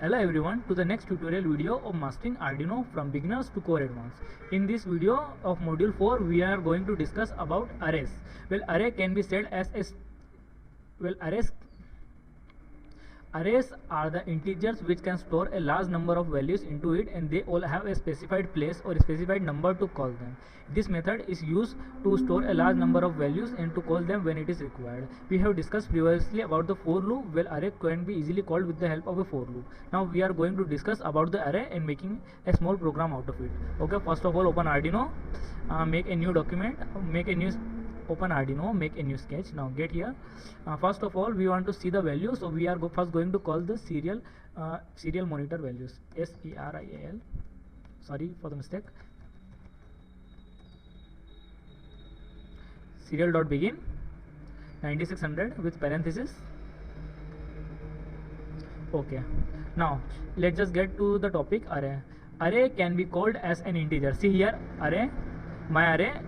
Hello everyone to the next tutorial video of mastering Arduino from beginners to core advanced. In this video of module 4 we are going to discuss about arrays. Well, array can be said as a Arrays are the integers which can store a large number of values into it, and they all have a specified place or a specified number to call them. This method is used to store a large number of values and to call them when it is required. We have discussed previously about the for loop. Well, array can be easily called with the help of a for loop. Now we are going to discuss about the array and making a small program out of it. Okay, first of all open Arduino, make a new document, open Arduino, make a new sketch. Now get here. First of all we want to see the value, so we are first going to call the serial monitor values, SERIAL. Sorry for the mistake. Serial dot begin 9600 with parenthesis. Okay, now let's just get to the topic. Array can be called as an integer. See here, array, my array,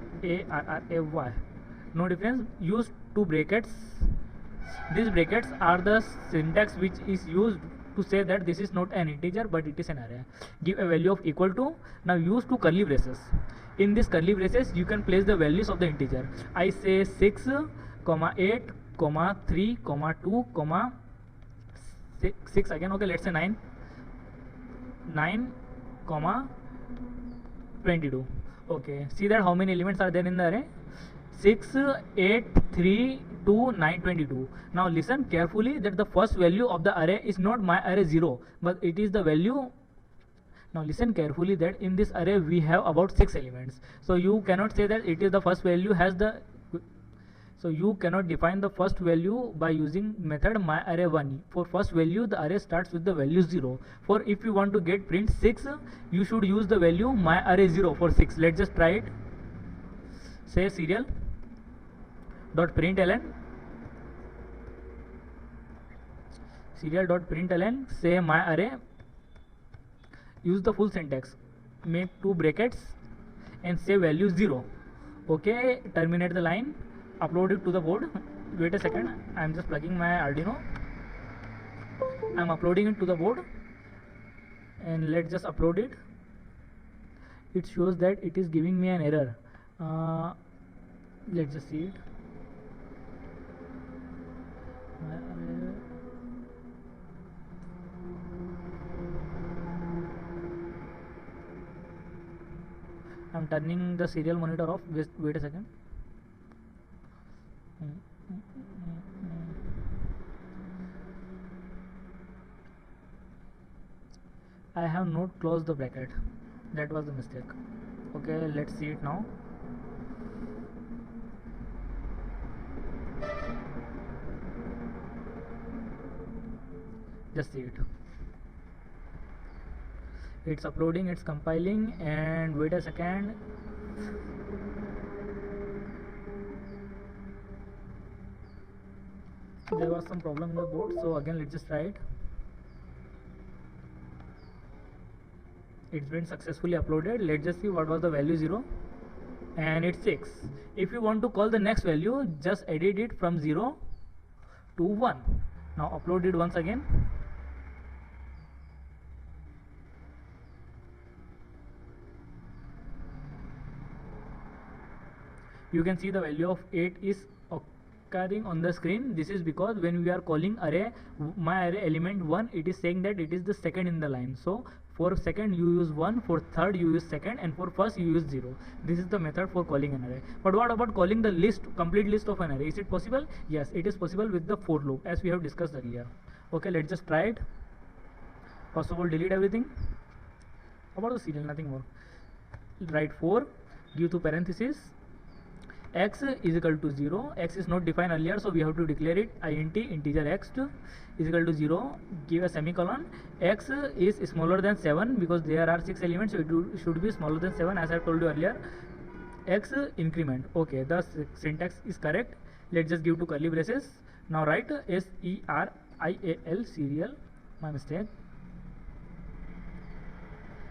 ARRAY. No difference. Use two brackets. These brackets are the syntax which is used to say that this is not an integer but it is an array. Give a value of equal to. Now use two curly braces. In this curly braces you can place the values of the integer. I say 6, 8, 3, 2, 6 again. Okay, let's say 9, 22. Okay, see that how many elements are there in the array? 6, 8, 3, 2, 9, 22. Now listen carefully that the first value of the array is not my array 0, but it is the value. Now listen carefully that in this array we have about 6 elements. So you cannot say that it is the first value has the. So you cannot define the first value by using method myArray1. For first value the array starts with the value 0. For if you want to get print 6, you should use the value myArray0 for 6. Let's just try it. Say serial dot println say my array. Use the full syntax, make two brackets and say value 0. Okay, terminate the line, upload it to the board. Wait a second, I am just plugging my Arduino. I am uploading it to the board and let's just upload it. It shows that it is giving me an error. Let's just see it. I'm turning the serial monitor off. Wait a second. I have not closed the bracket. That was the mistake. Okay, let's see it now. Just see it. It's uploading, it's compiling, and wait a second. There was some problem in the board, so again let's just try it. It's been successfully uploaded. Let's just see what was the value 0, and it's 6. If you want to call the next value, just edit it from 0 to 1. Now upload it once again. You can see the value of 8 is occurring on the screen. This is because when we are calling array, my array element 1, it is saying that it is the second in the line. So for second you use 1, for third you use second, and for first you use 0. This is the method for calling an array. But what about calling the list, complete list of an array? Is it possible? Yes, it is possible with the for loop, as we have discussed earlier. Okay, let's just try it. First of all, delete everything. About the serial, nothing more. Write 4, give two parentheses. X is equal to 0. X is not defined earlier, so we have to declare it. Int integer x is equal to 0. Give a semicolon. X is smaller than 7 because there are 6 elements, so it should be smaller than 7 as I told you earlier. X increment. Okay, the syntax is correct. Let's just give two curly braces. Now write SERIAL serial. My mistake.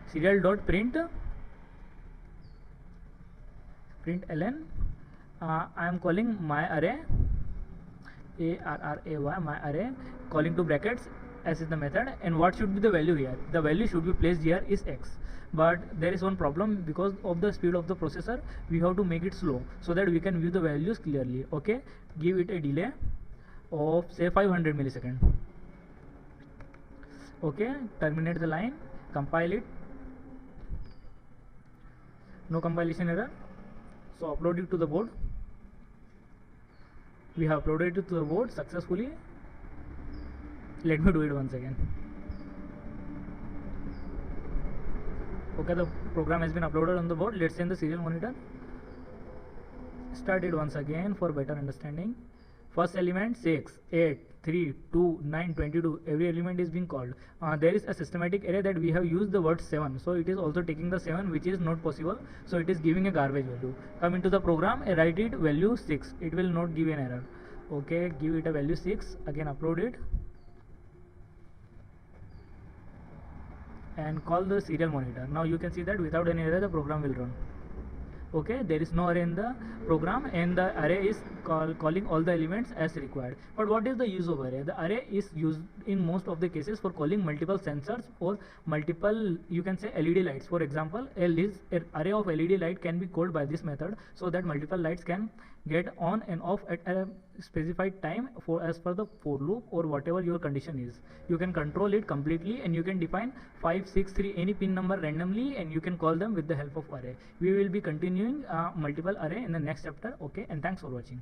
Serial dot println I am calling my array, ARRAY, my array, calling two brackets, as is the method. And what should be the value here? The value should be placed here is x. But there is one problem, because of the speed of the processor we have to make it slow so that we can view the values clearly. Okay, give it a delay of say 500 millisecond. Okay, terminate the line, compile it. No compilation error. So upload it to the board. We have uploaded it to the board successfully. Let me do it once again. Okay, the program has been uploaded on the board. Let's see in the serial monitor. Start it once again for better understanding. First element 6, 8, 3, 2, 9, 22. Every element is being called. There is a systematic error that we have used the word 7. So it is also taking the 7, which is not possible. So it is giving a garbage value. Come into the program, write it value 6. It will not give an error. Okay, give it a value 6. Again upload it. And call the serial monitor. Now you can see that without any error the program will run. Okay, there is no array in the program, and the array is calling all the elements as required. But what is the use of array? The array is used in most of the cases for calling multiple sensors or multiple, you can say, LED lights. For example, an array of LED light can be called by this method so that multiple lights can get on and off at a specified time for as per the for loop or whatever your condition is. You can control it completely, and you can define 5, 6, 3 any pin number randomly, and you can call them with the help of array. We will be continuing multiple array in the next chapter. Okay, and thanks for watching.